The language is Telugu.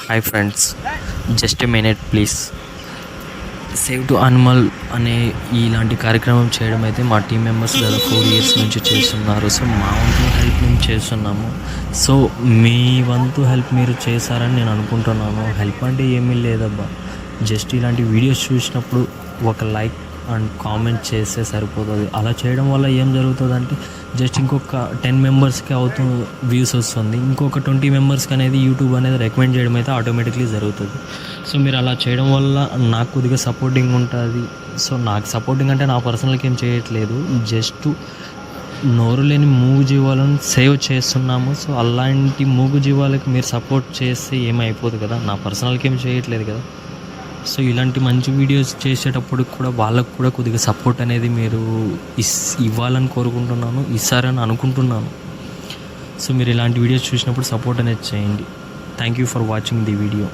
Hi friends, just a minute please. Save to animal అనే ఇలాంటి కార్యక్రమం చేయడం అయితే మా టీం మెంబర్స్ గత 4 years నుంచి చేస్తున్నారు. సో మా వంతు హెల్ప్ మేము చేస్తున్నాము. సో మీ వంతు హెల్ప్ మీరు చేశారని నేను అనుకుంటున్నాను. హెల్ప్ అంటే ఏమీ లేదబ్బా, జస్ట్ ఇలాంటి వీడియోస్ చూసినప్పుడు ఒక లైక్ అండ్ కామెంట్ చేస్తే సరిపోతుంది. అలా చేయడం వల్ల ఏం జరుగుతుందంటే జస్ట్ ఇంకొక 10 మెంబర్స్కి వ్యూస్ వస్తుంది, ఇంకొక 20 మెంబర్స్కి అనేది యూట్యూబ్ అనేది రికమెండ్ చేయడం అయితే ఆటోమేటిక్లీ జరుగుతుంది. సో మీరు అలా చేయడం వల్ల నాకు కొద్దిగా సపోర్టింగ్ ఉంటుంది. సో నాకు సపోర్టింగ్ అంటే నా పర్సనల్కి ఏం చేయట్లేదు, జస్ట్ నోరు లేని మూగజీవాలను సేవ్ చేస్తున్నాము. సో అలాంటి మూగజీవాలకు మీరు సపోర్ట్ చేస్తే ఏమైపోదు కదా, నా పర్సనల్కి ఏం చేయట్లేదు కదా. సో ఇలాంటి మంచి వీడియోస్ చేసేటప్పుడు కూడా వాళ్ళకు కూడా కొద్దిగా సపోర్ట్ అనేది మీరు ఇవ్వాలని కోరుకుంటున్నాను, ఇస్తారని అనుకుంటున్నాను. సో మీరు ఇలాంటి వీడియోస్ చూసినప్పుడు సపోర్ట్ అనేది చేయండి. Thank you for watching the video.